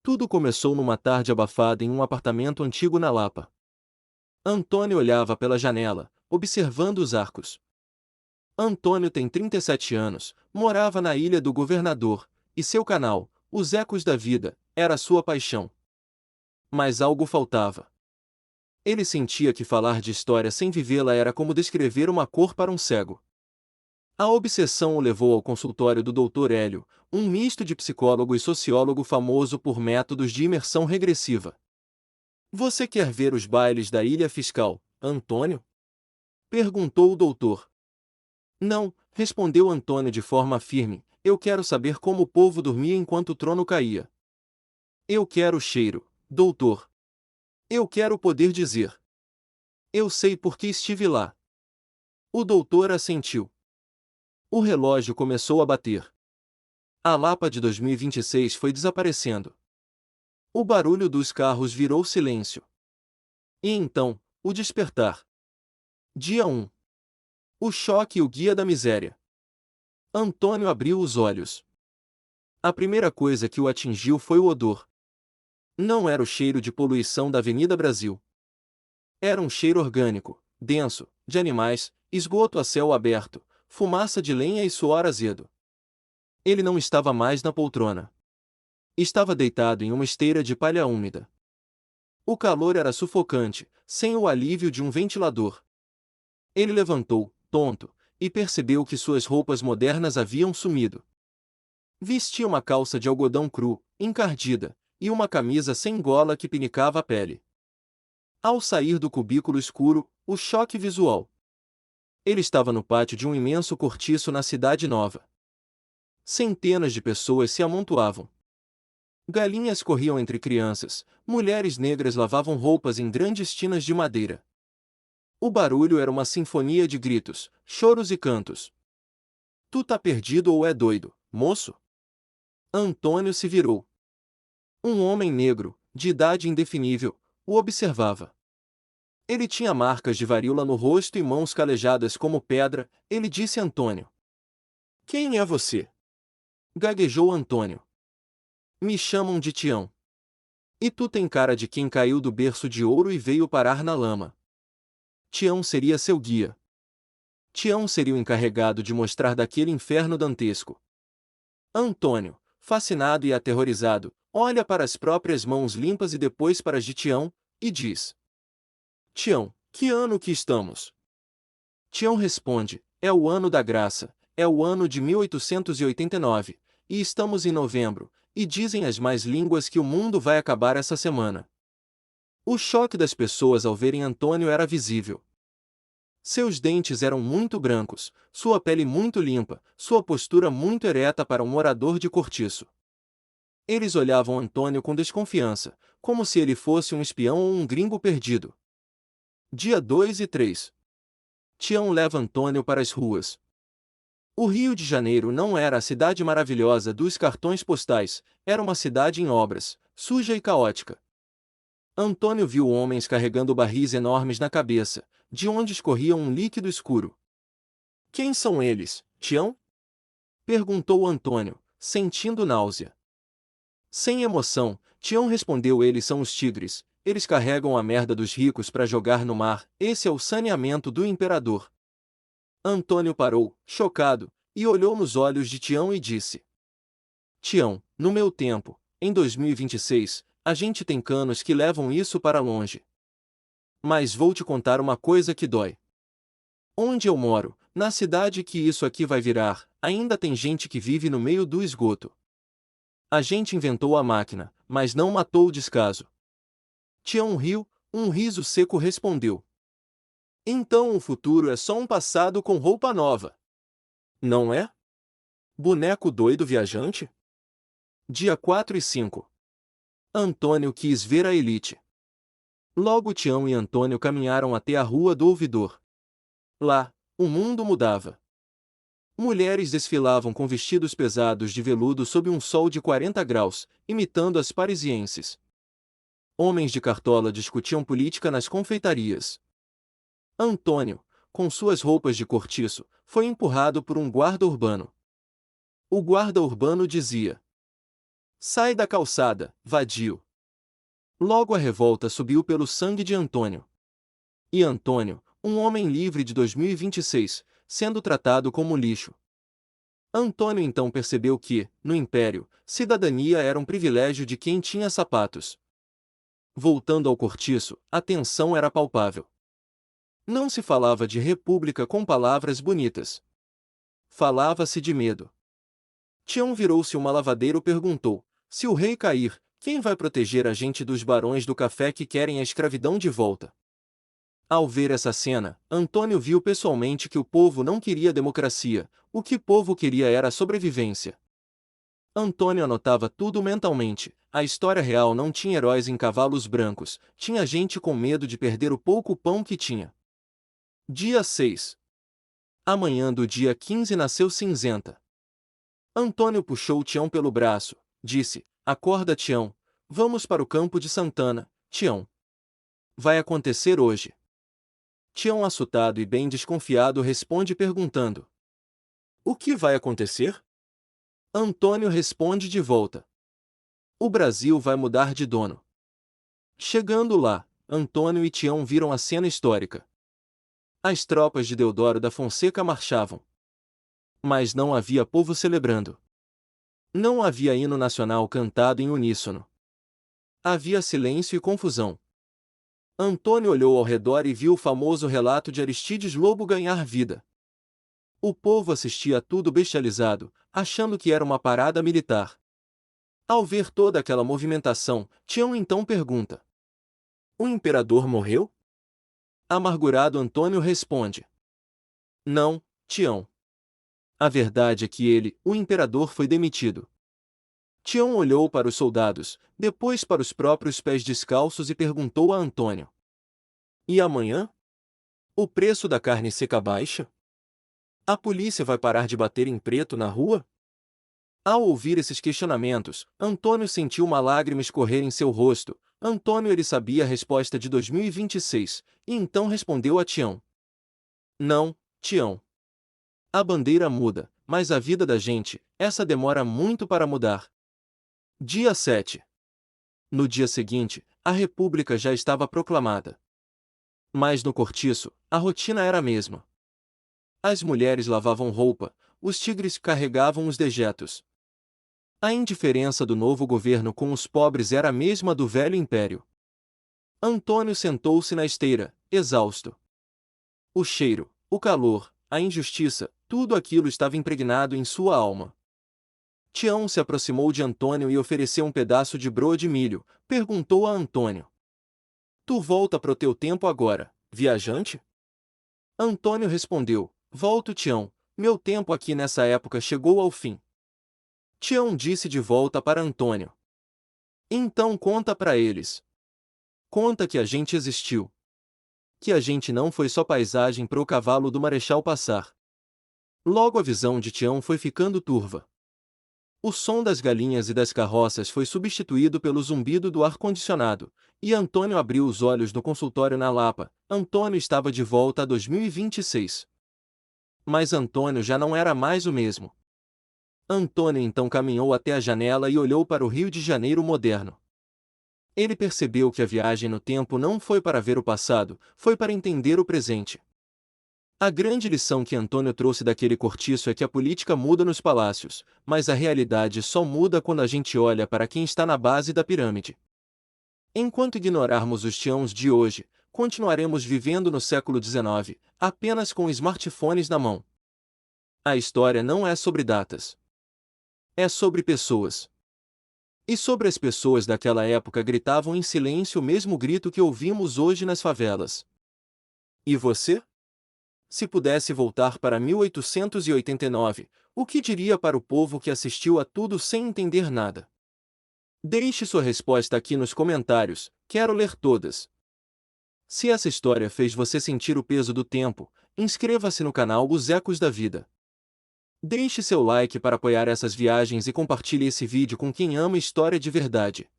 Tudo começou numa tarde abafada em um apartamento antigo na Lapa. Antônio olhava pela janela, observando os arcos. Antônio tem 37 anos, morava na Ilha do Governador, e seu canal, Os Ecos da Vida, era sua paixão. Mas algo faltava. Ele sentia que falar de história sem vivê-la era como descrever uma cor para um cego. A obsessão o levou ao consultório do Dr. Hélio, um misto de psicólogo e sociólogo famoso por métodos de imersão regressiva. Você quer ver os bailes da Ilha Fiscal, Antônio? Perguntou o doutor. Não, respondeu Antônio de forma firme, eu quero saber como o povo dormia enquanto o trono caía. Eu quero o cheiro, doutor. Eu quero poder dizer. Eu sei porque estive lá. O doutor assentiu. O relógio começou a bater. A Lapa de 2026 foi desaparecendo. O barulho dos carros virou silêncio. E então, o despertar. Dia 1. O choque e o guia da miséria. Antônio abriu os olhos. A primeira coisa que o atingiu foi o odor. Não era o cheiro de poluição da Avenida Brasil. Era um cheiro orgânico, denso, de animais, esgoto a céu aberto, fumaça de lenha e suor azedo. Ele não estava mais na poltrona. Estava deitado em uma esteira de palha úmida. O calor era sufocante, sem o alívio de um ventilador. Ele levantou, tonto, e percebeu que suas roupas modernas haviam sumido. Vestia uma calça de algodão cru, encardida, e uma camisa sem gola que pinicava a pele. Ao sair do cubículo escuro, o choque visual. Ele estava no pátio de um imenso cortiço na Cidade Nova. Centenas de pessoas se amontoavam. Galinhas corriam entre crianças, mulheres negras lavavam roupas em grandes tinas de madeira. O barulho era uma sinfonia de gritos, choros e cantos. Tu tá perdido ou é doido, moço? Antônio se virou. Um homem negro, de idade indefinível, o observava. Ele tinha marcas de varíola no rosto e mãos calejadas como pedra. Ele disse a Antônio. Quem é você? Gaguejou Antônio. Me chamam de Tião. E tu tem cara de quem caiu do berço de ouro e veio parar na lama. Tião seria seu guia. Tião seria o encarregado de mostrar daquele inferno dantesco. Antônio, fascinado e aterrorizado, olha para as próprias mãos limpas e depois para as de Tião, e diz. Tião, que ano que estamos? Tião responde, é o ano da graça, é o ano de 1889, e estamos em novembro, e dizem as más línguas que o mundo vai acabar essa semana. O choque das pessoas ao verem Antônio era visível. Seus dentes eram muito brancos, sua pele muito limpa, sua postura muito ereta para um morador de cortiço. Eles olhavam Antônio com desconfiança, como se ele fosse um espião ou um gringo perdido. Dia 2 e 3. Tião leva Antônio para as ruas. O Rio de Janeiro não era a cidade maravilhosa dos cartões postais, era uma cidade em obras, suja e caótica. Antônio viu homens carregando barris enormes na cabeça, de onde escorria um líquido escuro. Quem são eles, Tião? Perguntou Antônio, sentindo náusea. Sem emoção, Tião respondeu: eles são os tigres, eles carregam a merda dos ricos para jogar no mar, esse é o saneamento do imperador. Antônio parou, chocado, e olhou nos olhos de Tião e disse. Tião, no meu tempo, em 2026, a gente tem canos que levam isso para longe. Mas vou te contar uma coisa que dói. Onde eu moro, na cidade que isso aqui vai virar, ainda tem gente que vive no meio do esgoto. A gente inventou a máquina, mas não matou o descaso. Tião riu, um riso seco respondeu. Então o futuro é só um passado com roupa nova. Não é? Boneco doido viajante? Dia 4 e 5. Antônio quis ver a elite. Logo Tião e Antônio caminharam até a Rua do Ouvidor. Lá, o mundo mudava. Mulheres desfilavam com vestidos pesados de veludo sob um sol de 40 graus, imitando as parisienses. Homens de cartola discutiam política nas confeitarias. Antônio, com suas roupas de cortiço, foi empurrado por um guarda urbano. O guarda urbano dizia: Sai da calçada, vadio! Logo a revolta subiu pelo sangue de Antônio. E Antônio, um homem livre de 2026, sendo tratado como lixo. Antônio então percebeu que, no Império, cidadania era um privilégio de quem tinha sapatos. Voltando ao cortiço, a tensão era palpável. Não se falava de república com palavras bonitas. Falava-se de medo. Tião virou-se uma lavadeiro perguntou: se o rei cair, quem vai proteger a gente dos barões do café que querem a escravidão de volta? Ao ver essa cena, Antônio viu pessoalmente que o povo não queria democracia, o que o povo queria era a sobrevivência. Antônio anotava tudo mentalmente. A história real não tinha heróis em cavalos brancos, tinha gente com medo de perder o pouco pão que tinha. Dia 6. A manhã do dia 15 nasceu cinzenta. Antônio puxou Tião pelo braço, disse: acorda, Tião, vamos para o campo de Santana, Tião. Vai acontecer hoje. Tião, assustado e bem desconfiado, responde perguntando: o que vai acontecer? Antônio responde de volta: o Brasil vai mudar de dono. Chegando lá, Antônio e Tião viram a cena histórica. As tropas de Deodoro da Fonseca marchavam. Mas não havia povo celebrando. Não havia hino nacional cantado em uníssono. Havia silêncio e confusão. Antônio olhou ao redor e viu o famoso relato de Aristides Lobo ganhar vida. O povo assistia a tudo bestializado, achando que era uma parada militar. Ao ver toda aquela movimentação, Tião então pergunta: o imperador morreu? Amargurado, Antônio responde: não, Tião. A verdade é que ele, o imperador, foi demitido. Tião olhou para os soldados, depois para os próprios pés descalços e perguntou a Antônio: e amanhã? O preço da carne seca baixa? A polícia vai parar de bater em preto na rua? Ao ouvir esses questionamentos, Antônio sentiu uma lágrima escorrer em seu rosto. Antônio, ele sabia a resposta de 2026, e então respondeu a Tião: não, Tião. A bandeira muda, mas a vida da gente, essa demora muito para mudar. Dia 7. No dia seguinte, a República já estava proclamada. Mas no cortiço, a rotina era a mesma. As mulheres lavavam roupa, os tigres carregavam os dejetos. A indiferença do novo governo com os pobres era a mesma do velho império. Antônio sentou-se na esteira, exausto. O cheiro, o calor, a injustiça, tudo aquilo estava impregnado em sua alma. Tião se aproximou de Antônio e ofereceu um pedaço de broa de milho. Perguntou a Antônio: tu volta pro teu tempo agora, viajante? Antônio respondeu: volto, Tião, meu tempo aqui nessa época chegou ao fim. Tião disse de volta para Antônio: então conta para eles. Conta que a gente existiu. Que a gente não foi só paisagem para o cavalo do marechal passar. Logo a visão de Tião foi ficando turva. O som das galinhas e das carroças foi substituído pelo zumbido do ar-condicionado, e Antônio abriu os olhos no consultório na Lapa. Antônio estava de volta a 2026. Mas Antônio já não era mais o mesmo. Antônio então caminhou até a janela e olhou para o Rio de Janeiro moderno. Ele percebeu que a viagem no tempo não foi para ver o passado, foi para entender o presente. A grande lição que Antônio trouxe daquele cortiço é que a política muda nos palácios, mas a realidade só muda quando a gente olha para quem está na base da pirâmide. Enquanto ignorarmos os Tiãos de hoje, continuaremos vivendo no século XIX, apenas com smartphones na mão. A história não é sobre datas. É sobre pessoas. E sobre as pessoas daquela época gritavam em silêncio o mesmo grito que ouvimos hoje nas favelas. E você? Se pudesse voltar para 1889, o que diria para o povo que assistiu a tudo sem entender nada? Deixe sua resposta aqui nos comentários, quero ler todas. Se essa história fez você sentir o peso do tempo, inscreva-se no canal Os Ecos da Vida. Deixe seu like para apoiar essas viagens e compartilhe esse vídeo com quem ama história de verdade.